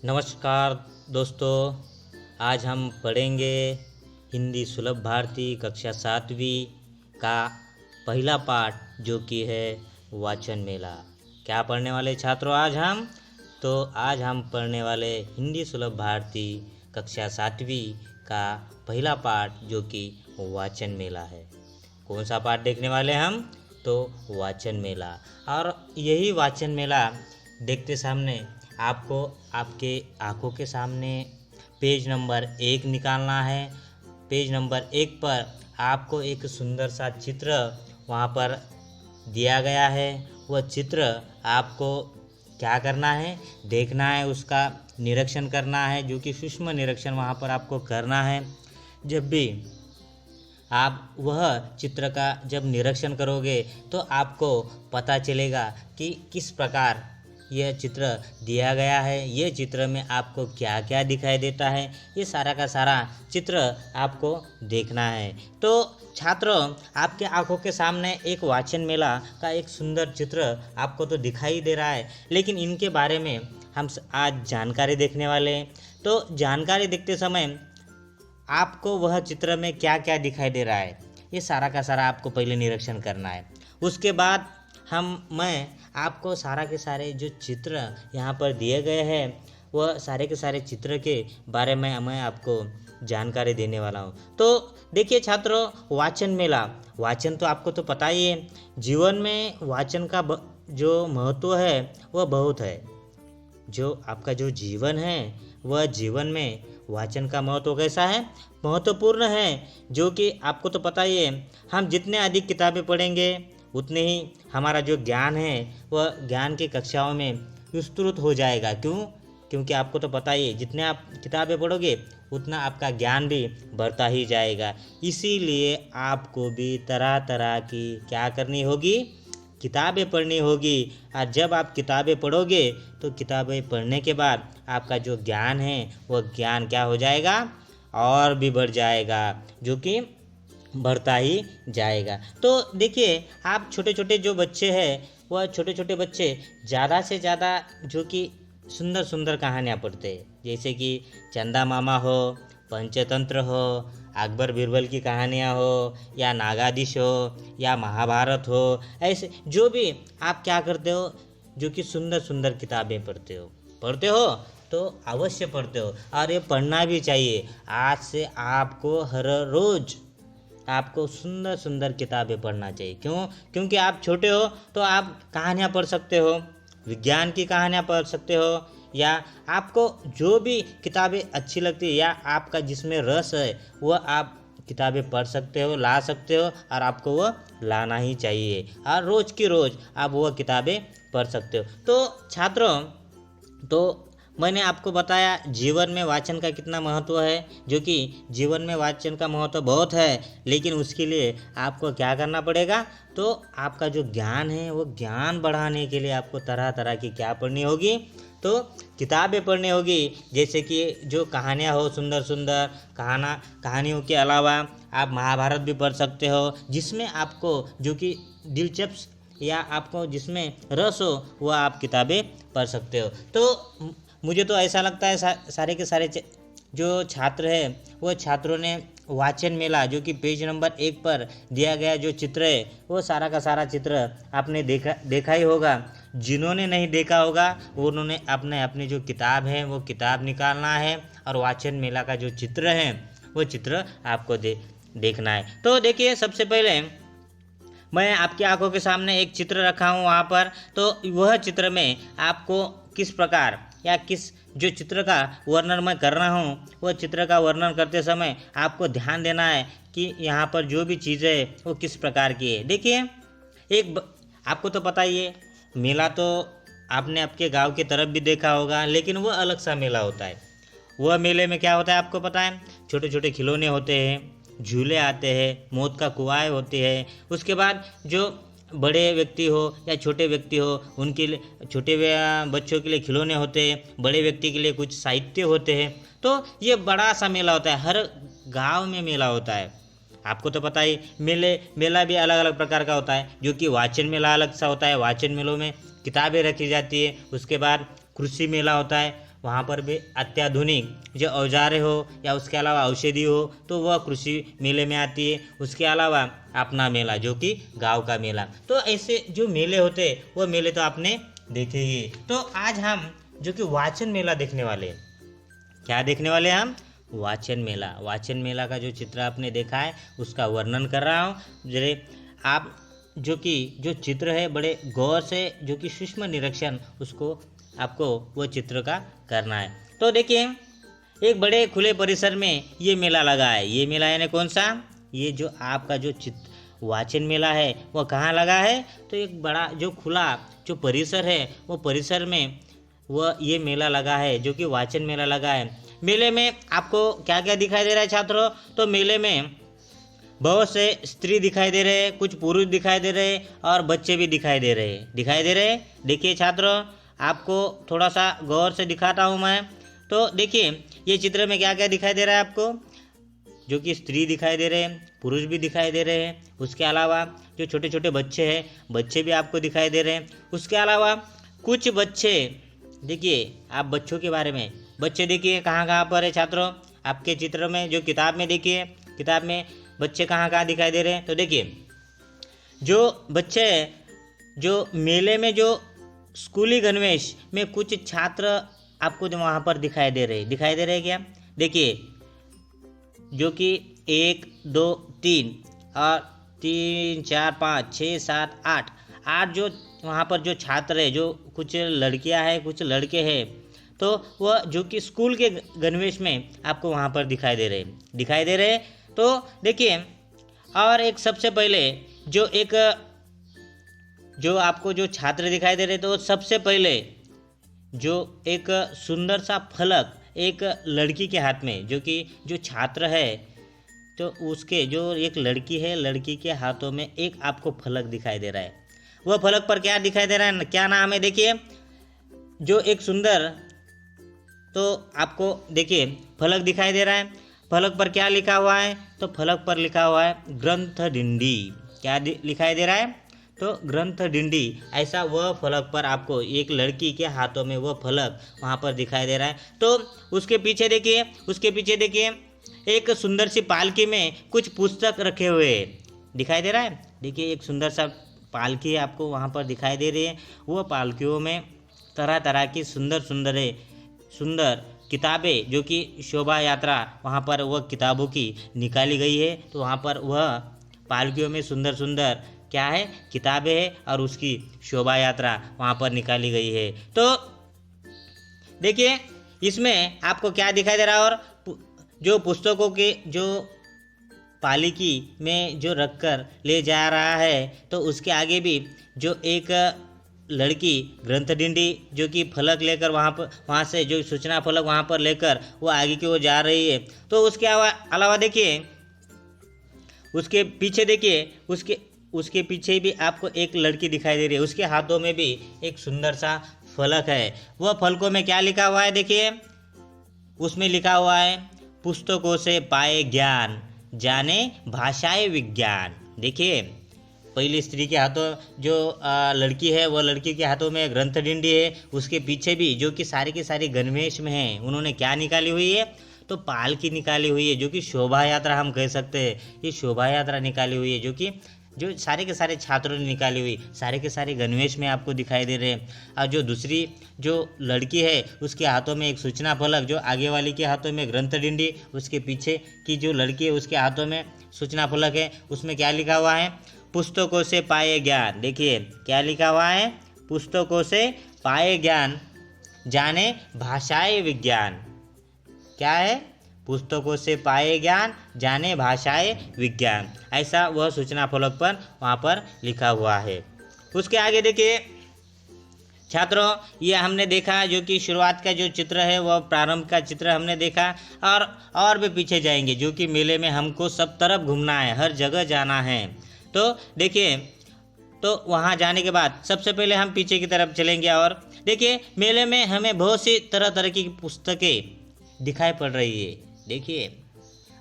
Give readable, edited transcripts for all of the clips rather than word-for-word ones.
नमस्कार दोस्तों। आज हम पढ़ेंगे हिंदी सुलभ भारती कक्षा 7वीं का पहला पाठ जो कि है वाचन मेला। क्या पढ़ने वाले छात्रों आज हम पढ़ने वाले हिंदी सुलभ भारती कक्षा 7वीं का पहला पाठ जो कि वाचन मेला है। कौन सा पाठ देखने वाले हम? तो वाचन मेला। और यही वाचन मेला देखते सामने आपको आपके आँखों के सामने पेज नंबर 1 निकालना है। पेज नंबर 1 पर आपको एक सुंदर सा चित्र वहाँ पर दिया गया है। वह चित्र आपको क्या करना है? देखना है, उसका निरीक्षण करना है, जो कि सूक्ष्म निरीक्षण वहाँ पर आपको करना है। जब भी आप वह चित्र का जब निरीक्षण करोगे तो आपको पता चलेगा कि किस प्रकार यह चित्र दिया गया है, ये चित्र में आपको क्या क्या दिखाई देता है, ये सारा का सारा चित्र आपको देखना है। तो छात्रों, आपके आंखों के सामने एक वाचन मेला का एक सुंदर चित्र आपको तो दिखाई दे रहा है, लेकिन इनके बारे में हम आज जानकारी देखने वाले हैं। तो जानकारी देखते समय आपको वह चित्र में क्या क्या दिखाई दे रहा है, ये सारा का सारा आपको पहले निरीक्षण करना है। उसके बाद मैं आपको सारा के सारे जो चित्र यहाँ पर दिए गए हैं वह सारे के सारे चित्र के बारे में मैं आपको जानकारी देने वाला हूँ। तो देखिए छात्रों, वाचन मेला, वाचन तो आपको तो पता ही है। जीवन में वाचन का जो महत्व है वह बहुत है। जो आपका जो जीवन है वह जीवन में वाचन का महत्व कैसा है? महत्वपूर्ण है। जो कि आपको तो पता ही है, हम जितने अधिक किताबें पढ़ेंगे उतने ही हमारा जो ज्ञान है वह ज्ञान की कक्षाओं में विस्तृत हो जाएगा। क्यों? क्योंकि आपको तो पता ही है, जितने आप किताबें पढ़ोगे उतना आपका ज्ञान भी बढ़ता ही जाएगा। इसीलिए आपको भी तरह तरह की क्या करनी होगी? किताबें पढ़नी होगी। और जब आप किताबें पढ़ोगे तो किताबें पढ़ने के बाद आपका जो ज्ञान है वह ज्ञान क्या हो जाएगा? और भी बढ़ जाएगा, जो कि बढ़ता ही जाएगा। तो देखिए, आप छोटे छोटे जो बच्चे हैं वह छोटे छोटे बच्चे ज़्यादा से ज़्यादा जो कि सुंदर सुंदर कहानियाँ पढ़ते हैं, जैसे कि चंदा मामा हो, पंचतंत्र हो, अकबर बीरबल की कहानियाँ हो, या नागाधीश हो, या महाभारत हो। ऐसे जो भी आप क्या करते हो, जो कि सुंदर सुंदर किताबें पढ़ते हो तो अवश्य पढ़ते हो, और ये पढ़ना भी चाहिए। आज से आपको हर रोज़ आपको सुंदर सुंदर किताबें पढ़ना चाहिए। क्यों? क्योंकि आप छोटे हो तो आप कहानियाँ पढ़ सकते हो, विज्ञान की कहानियाँ पढ़ सकते हो, या आपको जो भी किताबें अच्छी लगती है या आपका जिसमें रस है वह आप किताबें पढ़ सकते हो, ला सकते हो, और आपको वह लाना ही चाहिए। और रोज़ की रोज़ आप वह किताबें पढ़ सकते हो। तो छात्रों, तो मैंने आपको बताया जीवन में वाचन का कितना महत्व है, जो कि जीवन में वाचन का महत्व बहुत है, लेकिन उसके लिए आपको क्या करना पड़ेगा? तो आपका जो ज्ञान है वो ज्ञान बढ़ाने के लिए आपको तरह तरह की क्या पढ़नी होगी? तो किताबें पढ़नी होगी। जैसे कि जो कहानियाँ हो, सुंदर सुंदर कहानियों के अलावा आप महाभारत भी पढ़ सकते हो, जिसमें आपको जो कि दिलचस्प या आपको जिसमें रस हो वह आप किताबें पढ़ सकते हो। तो मुझे तो ऐसा लगता है सारे के सारे जो छात्र हैं वो छात्रों ने वाचन मेला जो कि पेज नंबर 1 पर दिया गया जो चित्र है वो सारा का सारा चित्र आपने देखा ही होगा। जिन्होंने नहीं देखा होगा उन्होंने अपनी जो किताब है वो किताब निकालना है, और वाचन मेला का जो चित्र है वो चित्र आपको देखना है। तो देखिए, सबसे पहले मैं आपकी आंखों के सामने एक चित्र रखा हूँ वहाँ पर। तो वह चित्र में आपको किस प्रकार या किस जो चित्र का वर्णन मैं कर रहा हूँ वह चित्र का वर्णन करते समय आपको ध्यान देना है कि यहाँ पर जो भी चीज़ें है वो किस प्रकार की है। देखिए, आपको तो पता ही है, मेला तो आपने आपके गांव की तरफ भी देखा होगा, लेकिन वह अलग सा मेला होता है। वह मेले में क्या होता है आपको पता है? छोटे छोटे खिलौने होते हैं, झूले आते हैं, मौत का कुआं होती है। उसके बाद जो बड़े व्यक्ति हो या छोटे व्यक्ति हो उनके लिए छोटे बच्चों के लिए खिलौने होते हैं, बड़े व्यक्ति के लिए कुछ साहित्य होते हैं। तो ये बड़ा सा मेला होता है, हर गांव में मेला होता है। आपको तो पता ही, मेला भी अलग अलग प्रकार का होता है, जो कि वाचन मेला अलग सा होता है। वाचन मेलों में किताबें रखी जाती है। उसके बाद कृषि मेला होता है, वहाँ पर भी अत्याधुनिक जो औजार हो या उसके अलावा औषधि हो तो वह कृषि मेले में आती है। उसके अलावा अपना मेला जो कि गांव का मेला। तो ऐसे जो मेले होते हैं वो मेले तो आपने देखे ही। तो आज हम जो कि वाचन मेला देखने वाले हैं। क्या देखने वाले हैं हम? वाचन मेला। वाचन मेला का जो चित्र आपने देखा है उसका वर्णन कर रहा हूँ। जरे आप जो चित्र है बड़े गौर से जो कि सूक्ष्म निरीक्षण उसको आपको वो चित्र का करना है। तो देखिए एक बड़े खुले परिसर में ये मेला लगा है। ये मेला यानी कौन सा? ये जो आपका जो वाचन मेला है वो कहाँ लगा है? तो एक बड़ा जो खुला जो परिसर है वो परिसर में वह ये मेला लगा है जो कि वाचन मेला लगा है। मेले में आपको क्या क्या दिखाई दे रहा है छात्रों? तो मेले में बहुत से स्त्री दिखाई दे रहे हैं, कुछ पुरुष दिखाई दे रहे हैं और बच्चे भी दिखाई दे रहे हैं। देखिए छात्रों आपको थोड़ा सा गौर से दिखाता हूँ मैं। तो देखिए ये चित्र में क्या क्या दिखाई दे रहा है आपको? जो कि स्त्री दिखाई दे रहे हैं, पुरुष भी दिखाई दे रहे हैं। उसके अलावा जो छोटे छोटे बच्चे हैं, बच्चे भी आपको दिखाई दे रहे हैं। उसके अलावा कुछ बच्चे, देखिए आप बच्चों के बारे में, बच्चे देखिए कहाँ कहाँ पर है छात्रों? आपके चित्र में जो किताब में देखिए, किताब में बच्चे कहाँ कहाँ दिखाई दे रहे हैं? तो देखिए जो बच्चे जो मेले में जो स्कूली गणवेश में कुछ छात्र आपको जो वहाँ पर दिखाई दे रहे क्या? देखिए जो कि 1 2 3 और 3 4 5 6 7 8 जो वहाँ पर जो छात्र है, जो कुछ लड़कियाँ हैं कुछ लड़के हैं, तो वह जो कि स्कूल के गणवेश में आपको वहाँ पर दिखाई दे रहे। तो देखिए और एक सबसे पहले जो आपको जो छात्र दिखाई दे रहे, तो सबसे पहले जो एक सुंदर सा फलक एक लड़की के हाथ में, जो कि जो छात्र है तो उसके जो एक लड़की है, लड़की के हाथों में एक आपको फलक दिखाई दे रहा है। वह फलक पर क्या दिखाई दे रहा है, क्या नाम है? देखिए जो एक सुंदर, तो आपको देखिए फलक दिखाई दे रहा है। फलक पर क्या लिखा हुआ है? तो फलक पर लिखा हुआ है ग्रंथ डिंडी। क्या लिखाई दे रहा है? तो ग्रंथ डिंडी। ऐसा वह फलक पर आपको एक लड़की के हाथों में वह फलक वहाँ पर दिखाई दे रहा है। तो उसके पीछे देखिए एक सुंदर सी पालकी में कुछ पुस्तक रखे हुए दिखाई दे रहा है। देखिए एक सुंदर सा पालकी आपको वहाँ पर दिखाई दे रही है। वह पालकियों में तरह तरह की सुंदर किताबें जो कि शोभा यात्रा वहाँ पर वह किताबों की निकाली गई है। तो वहाँ पर वह पालकियों में सुंदर सुंदर क्या है? किताबें हैं और उसकी शोभा यात्रा वहाँ पर निकाली गई है। तो देखिए इसमें आपको क्या दिखाई दे रहा है? और जो पुस्तकों के जो पालकी में जो रखकर ले जा रहा है, तो उसके आगे भी जो एक लड़की ग्रंथ डिंडी जो कि फलक लेकर वहाँ से जो सूचना फलक वहाँ पर लेकर वो आगे की ओर जा रही है। तो उसके अलावा देखिए उसके पीछे उसके पीछे भी आपको एक लड़की दिखाई दे रही है। उसके हाथों में भी एक सुंदर सा फलक है। वह फलकों में क्या लिखा हुआ है? देखिए उसमें लिखा हुआ है पुस्तकों से पाए ज्ञान, जाने भाषाएं विज्ञान। देखिए पहली स्त्री के हाथों जो लड़की है, वह लड़की के हाथों में ग्रंथ डिंडी है। उसके पीछे भी जो कि सारी के सारी गणवेश में है, उन्होंने क्या निकाली हुई है? तो पालकी निकाली हुई है, जो कि शोभा यात्रा हम कह सकते हैं। ये शोभा यात्रा निकाली हुई है जो सारे के सारे छात्रों ने निकाली हुई, सारे के सारे गणवेश में आपको दिखाई दे रहे हैं। और जो दूसरी जो लड़की है उसके हाथों में एक सूचना फलक, जो आगे वाली के हाथों में ग्रंथ डिंडी, उसके पीछे की जो लड़की है उसके हाथों में सूचना फलक है। उसमें क्या लिखा हुआ है? पुस्तकों से पाए ज्ञान। देखिए क्या लिखा हुआ है? पुस्तकों से पाए ज्ञान, जाने भाषाएं विज्ञान। क्या है? पुस्तकों से पाए ज्ञान, जाने भाषाएं विज्ञान। ऐसा वह सूचना फलक पर वहाँ पर लिखा हुआ है। उसके आगे देखिए छात्रों, ये हमने देखा जो कि शुरुआत का जो चित्र है वह प्रारंभ का चित्र हमने देखा। और भी पीछे जाएंगे, जो कि मेले में हमको सब तरफ घूमना है, हर जगह जाना है। तो देखिए तो वहाँ जाने के बाद सबसे पहले हम पीछे की तरफ चलेंगे। और देखिए मेले में हमें बहुत सी तरह तरह की पुस्तकें दिखाई पड़ रही है। देखिए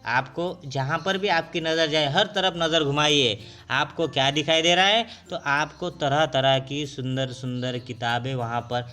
आपको जहाँ पर भी आपकी नज़र जाए, हर तरफ नज़र घुमाइए, आपको क्या दिखाई दे रहा है? तो आपको तरह तरह की सुंदर सुंदर किताबें वहाँ पर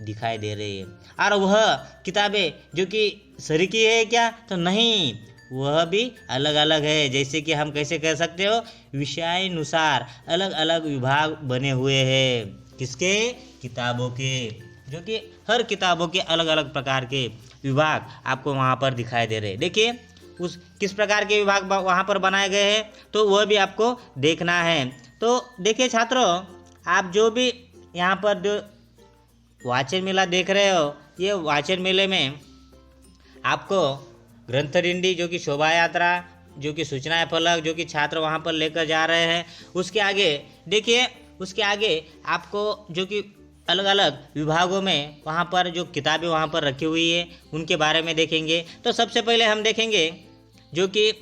दिखाई दे रही है। और वह किताबें जो कि सरीकी है क्या, तो नहीं, वह भी अलग अलग है। जैसे कि हम कैसे कह सकते हो, विषयानुसार अलग अलग विभाग बने हुए हैं। किसके, किताबों के, जो कि हर किताबों के अलग अलग प्रकार के विभाग आपको वहाँ पर दिखाई दे रहे हैं। देखिए उस किस प्रकार के विभाग वहाँ पर बनाए गए हैं, तो वह भी आपको देखना है। तो देखिए छात्रों, आप जो भी यहाँ पर जो वाचन मेला देख रहे हो, ये वाचन मेले में आपको ग्रंथरिंडी जो कि शोभा यात्रा, जो कि सूचना फलक, जो कि छात्र वहाँ पर लेकर जा रहे हैं, उसके आगे देखिए, उसके आगे आपको जो कि अलग अलग विभागों में वहाँ पर जो किताबें वहाँ पर रखी हुई है उनके बारे में देखेंगे। तो सबसे पहले हम देखेंगे जो कि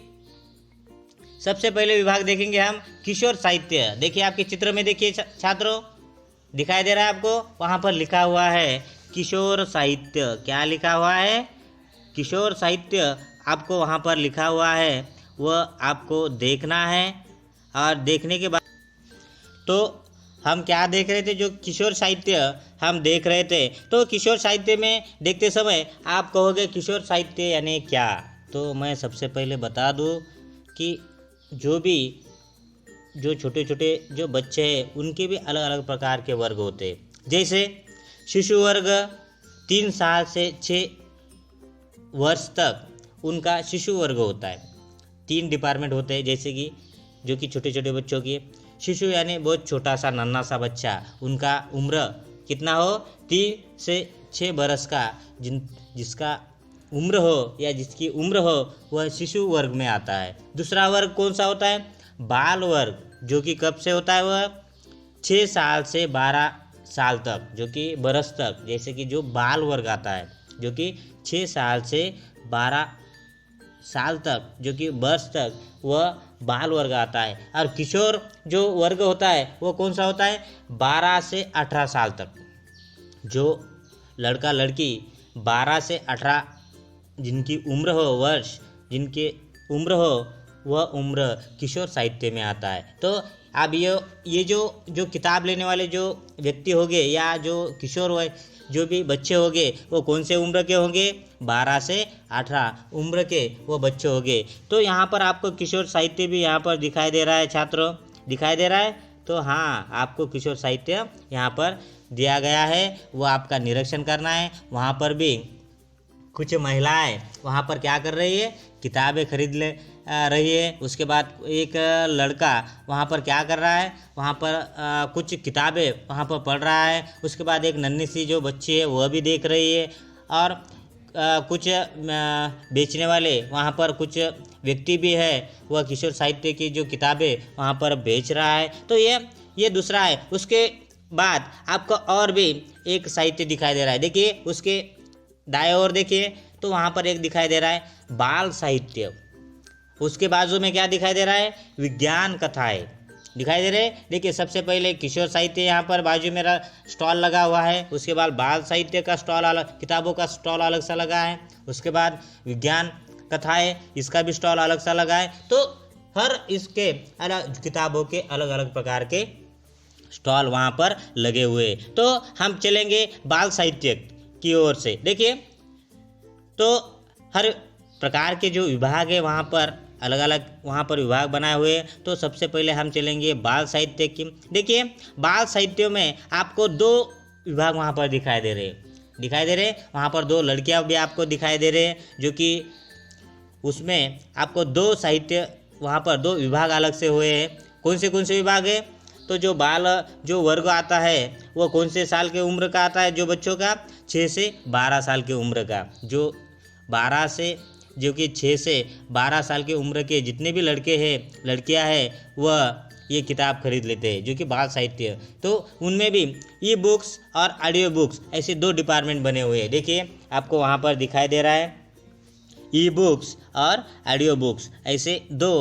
सबसे पहले विभाग देखेंगे हम किशोर साहित्य। देखिए आपके चित्र में देखिए छात्रों, दिखाई दे रहा है आपको, वहाँ पर लिखा हुआ है किशोर साहित्य। क्या लिखा हुआ है, किशोर साहित्य आपको वहाँ पर लिखा हुआ है, वह आपको देखना है। और देखने के बाद तो हम क्या देख रहे थे, जो किशोर साहित्य हम देख रहे थे। तो किशोर साहित्य में देखते समय आप कहोगे किशोर साहित्य यानी क्या, तो मैं सबसे पहले बता दूं कि जो छोटे छोटे जो बच्चे हैं उनके भी अलग अलग प्रकार के वर्ग होते हैं। जैसे शिशु वर्ग 3 साल से 6 वर्ष तक उनका शिशु वर्ग होता है। 3 डिपार्टमेंट होते हैं, जैसे कि जो कि छोटे छोटे बच्चों की शिशु यानी बहुत छोटा सा नन्हा सा बच्चा, उनका उम्र कितना हो, 3 से 6 बरस का, जिसका उम्र हो या जिसकी उम्र हो वह शिशु वर्ग में आता है। दूसरा वर्ग कौन सा होता है, बाल वर्ग, जो कि कब से होता है, वह 6 साल से 12 साल तक, जो कि बरस तक। जैसे कि जो बाल वर्ग आता है जो कि 6 साल से 12 साल तक, जो कि वर्ष तक, वह बाल वर्ग आता है। और किशोर जो वर्ग होता है वो कौन सा होता है, 12 से 18 साल तक। जो लड़का लड़की 12 से 18 जिनकी उम्र हो, वर्ष जिनके उम्र हो, वह उम्र किशोर साहित्य में आता है। तो अब ये जो किताब लेने वाले जो व्यक्ति होंगे या जो किशोर जो भी बच्चे होंगे वो कौन से उम्र के होंगे, 12 से 18 उम्र के वो बच्चे होंगे। तो यहाँ पर आपको किशोर साहित्य भी यहाँ पर दिखाई दे रहा है छात्रों, दिखाई दे रहा है। तो हाँ, आपको किशोर साहित्य यहाँ पर दिया गया है, वो आपका निरीक्षण करना है। वहाँ पर भी कुछ महिलाएं वहाँ पर क्या कर रही है, किताबें खरीद ले रही है। उसके बाद एक लड़का वहाँ पर क्या कर रहा है, वहाँ पर कुछ किताबें वहाँ पर पढ़ रहा है। उसके बाद एक नन्ही सी जो बच्ची है वह भी देख रही है। और कुछ बेचने वाले वहाँ पर कुछ व्यक्ति भी है, वह किशोर साहित्य की जो किताबें वहाँ पर बेच रहा है। तो ये दूसरा है। उसके बाद आपको और भी एक साहित्य दिखाई दे रहा है। देखिए उसके दाएं ओर देखिए, तो वहाँ पर एक दिखाई दे रहा है बाल साहित्य। उसके बाजू में क्या दिखाई दे रहा है, विज्ञान कथाएं दिखाई दे रहे हैं। देखिए सबसे पहले किशोर साहित्य यहाँ पर बाजू मेरा स्टॉल लगा हुआ है। उसके बाद बाल साहित्य का स्टॉल अलग, किताबों का स्टॉल अलग सा लगा है। उसके बाद विज्ञान कथाएं, इसका भी स्टॉल अलग सा लगा है। तो हर इसके अलग किताबों के अलग अलग प्रकार के स्टॉल वहाँ पर लगे हुए। तो हम चलेंगे बाल साहित्य की ओर से। देखिए तो हर प्रकार के जो विभाग है वहाँ पर अलग अलग वहाँ पर विभाग बनाए हुए हैं। तो सबसे पहले हम चलेंगे बाल साहित्य की। देखिए बाल साहित्य में आपको 2 विभाग वहाँ पर दिखाई दे रहे। वहाँ पर 2 लड़कियाँ भी आपको दिखाई दे रहे हैं, जो कि उसमें आपको 2 साहित्य वहाँ पर 2 विभाग अलग से हुए हैं। कौन से विभाग है, तो जो वर्ग आता है वो कौन से साल के उम्र का आता है, जो बच्चों का 6 से 12 साल की उम्र का, जो 12 से जो कि 6 से 12 साल की उम्र के जितने भी लड़के हैं लड़कियां हैं वह ये किताब खरीद लेते हैं, जो कि बाल साहित्य। तो उनमें भी ई बुक्स और ऑडियो बुक्स ऐसे 2 डिपार्टमेंट बने हुए हैं। देखिए आपको वहाँ पर दिखाई दे रहा है ई बुक्स और ऑडियो बुक्स, ऐसे 2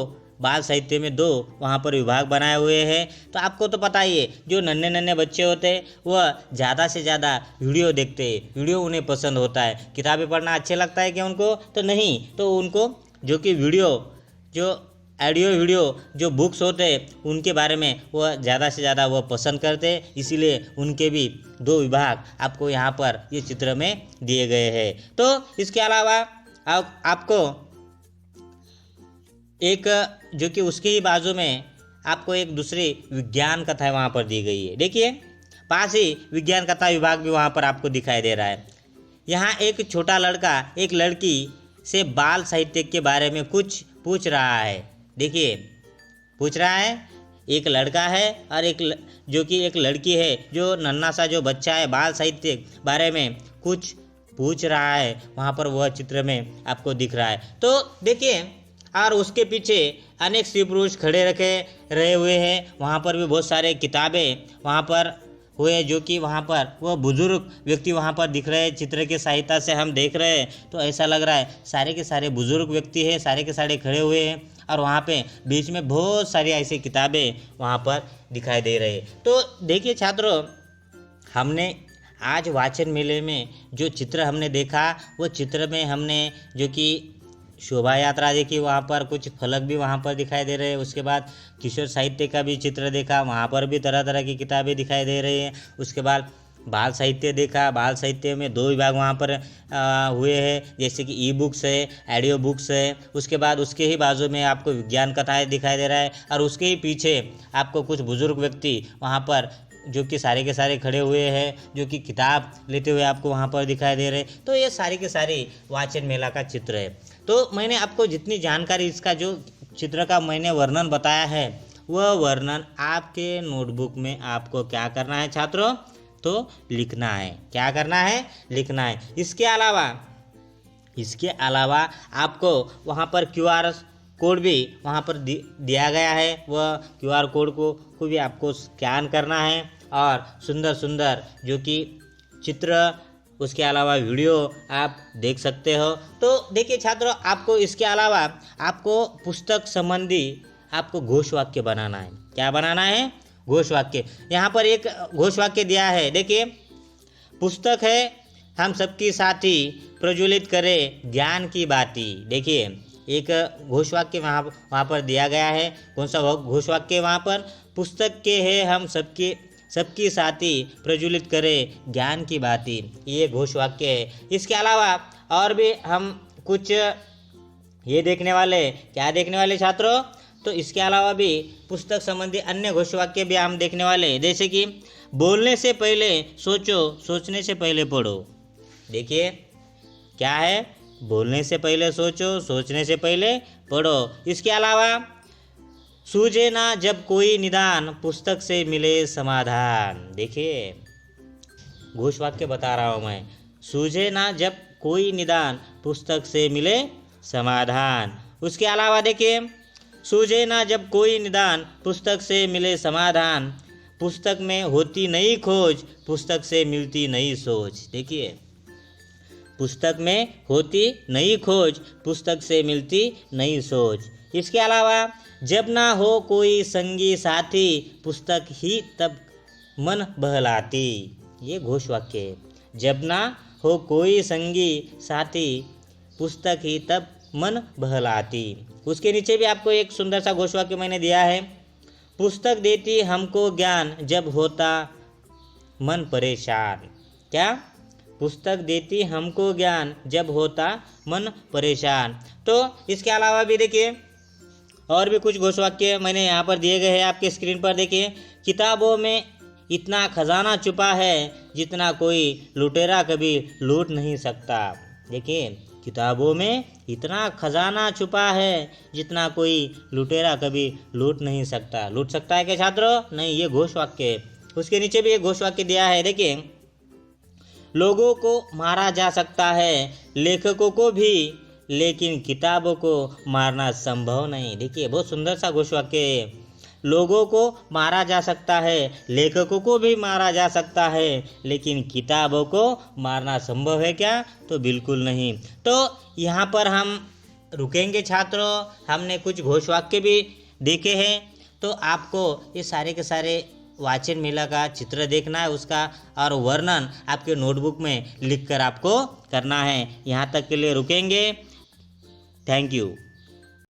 बाल साहित्य में 2 वहाँ पर विभाग बनाए हुए हैं। तो आपको तो पता ही है, जो नन्हे बच्चे होते हैं वह ज़्यादा से ज़्यादा वीडियो देखते हैं, वीडियो उन्हें पसंद होता है। किताबें पढ़ना अच्छे लगता है क्या उनको, तो नहीं। तो उनको जो कि वीडियो जो ऑडियो वीडियो जो बुक्स होते हैं उनके बारे में वह ज़्यादा से ज़्यादा वह पसंद करते हैं, इसीलिए उनके भी 2 विभाग आपको यहाँ पर ये चित्र में दिए गए हैं। तो इसके अलावा आपको एक जो कि उसके ही बाजू में आपको एक दूसरी विज्ञान कथा वहाँ पर दी गई है। देखिए पास ही विज्ञान कथा विभाग भी वहाँ पर आपको दिखाई दे रहा है। यहाँ एक छोटा लड़का एक लड़की से बाल साहित्य के बारे में कुछ पूछ रहा है। देखिए पूछ रहा है, एक लड़का है और जो कि एक लड़की है, जो नन्हा सा जो बच्चा है बाल साहित्य बारे में कुछ पूछ रहा है, वहाँ पर वह चित्र में आपको दिख रहा है। तो देखिए और उसके पीछे अनेक स्त्री पुरुष खड़े रहे हुए हैं, वहाँ पर भी बहुत सारे किताबें वहाँ पर हुए, जो कि वहाँ पर वह बुजुर्ग व्यक्ति वहाँ पर दिख रहे हैं। चित्र के सहायता से हम देख रहे हैं तो ऐसा लग रहा है सारे के सारे बुजुर्ग व्यक्ति हैं, सारे के सारे खड़े हुए हैं और वहाँ पे बीच में बहुत सारी ऐसी किताबें वहाँ पर दिखाई दे रही है। तो देखिए छात्रों, हमने आज वाचन मेले में जो चित्र हमने देखा, वो चित्र में हमने जो कि शोभा यात्रा देखी, वहाँ पर कुछ फलक भी वहाँ पर दिखाई दे रहे हैं। उसके बाद किशोर साहित्य का भी चित्र देखा, वहाँ पर भी तरह तरह की किताबें दिखाई दे रही हैं। उसके बाद बाल साहित्य देखा, बाल साहित्य में 2 विभाग वहाँ पर हुए हैं, जैसे कि ई बुक्स है, ऑडियो बुक्स है। उसके बाद उसके ही बाजू में आपको विज्ञान कथाएँ दिखाई दे रहा है और उसके ही पीछे आपको कुछ बुजुर्ग व्यक्ति वहाँ पर जो कि सारे के सारे खड़े हुए हैं, जो कि किताब लेते हुए आपको वहाँ पर दिखाई दे रहे हैं। तो ये सारी के सारी वाचन मेला का चित्र है। तो मैंने आपको जितनी जानकारी इसका जो चित्र का मैंने वर्णन बताया है, वह वर्णन आपके नोटबुक में आपको क्या करना है छात्रों, तो लिखना है। क्या करना है? लिखना है। इसके अलावा आपको वहाँ पर QR कोड भी वहाँ पर दिया गया है। वह QR कोड को भी आपको स्कैन करना है और सुंदर सुंदर जो कि चित्र, उसके अलावा वीडियो आप देख सकते हो। तो देखिए छात्रों, आपको इसके अलावा आपको पुस्तक संबंधी आपको घोष वाक्य बनाना है। क्या बनाना है? घोष वाक्य। यहाँ पर एक घोष वाक्य दिया है, देखिए, पुस्तक है हम सबकी साथी, प्रज्वलित करे ज्ञान की बाती। देखिए एक घोष वाक्य वहाँ पर दिया गया है। कौन सा घोष वाक्य? वहाँ पर पुस्तक के है हम सबकी साथी, प्रज्वलित करे ज्ञान की बाती, ये घोष वाक्य है। इसके अलावा और भी हम कुछ ये देखने वाले, क्या देखने वाले छात्रों? तो इसके अलावा भी पुस्तक संबंधी अन्य घोष वाक्य भी हम देखने वाले हैं, जैसे कि बोलने से पहले सोचो, सोचने से पहले पढ़ो। देखिए क्या है? बोलने से पहले सोचो, सोचने से पहले पढ़ो। इसके अलावा सूझे ना जब कोई निदान, पुस्तक से मिले समाधान। देखिए घोष वाक्य बता रहा हूँ मैं, सूझे ना जब कोई निदान, पुस्तक से मिले समाधान। उसके अलावा देखिए, सूझे ना जब कोई निदान, पुस्तक से मिले समाधान, पुस्तक में होती नई खोज, पुस्तक से मिलती नई सोच। देखिए पुस्तक में होती नई खोज, पुस्तक से मिलती नई सोच। इसके अलावा जब ना हो कोई संगी साथी, पुस्तक ही तब मन बहलाती। ये घोष वाक्य है। जब ना हो कोई संगी साथी, पुस्तक ही तब मन बहलाती। उसके नीचे भी आपको एक सुंदर सा घोष वाक्य मैंने दिया है, पुस्तक देती हमको ज्ञान, जब होता मन परेशान। क्या? पुस्तक देती हमको ज्ञान, जब होता मन परेशान। तो इसके अलावा भी देखिए और भी कुछ घोष वाक्य मैंने यहाँ पर दिए गए हैं आपके स्क्रीन पर। देखिए, किताबों में इतना खजाना छुपा है, जितना कोई लुटेरा कभी लूट नहीं सकता। देखिए किताबों में इतना खजाना छुपा है, जितना कोई लुटेरा कभी लूट नहीं सकता। लूट सकता है क्या छात्रों? नहीं, ये घोष वाक्य है। उसके नीचे भी एक घोष वाक्य दिया है, देखिए, लोगों को मारा जा सकता है, लेखकों को भी, लेकिन किताबों को मारना संभव नहीं। देखिए बहुत सुंदर सा घोष वाक्य है। लोगों को मारा जा सकता है, लेखकों को भी मारा जा सकता है, लेकिन किताबों को मारना संभव है क्या? तो बिल्कुल नहीं। तो यहाँ पर हम रुकेंगे छात्रों। हमने कुछ घोष वाक्य भी देखे हैं। तो आपको ये सारे के सारे वाचन मेला का चित्र देखना है, उसका और वर्णन आपके नोटबुक में लिखकर आपको करना है। यहाँ तक के लिए रुकेंगे। Thank you.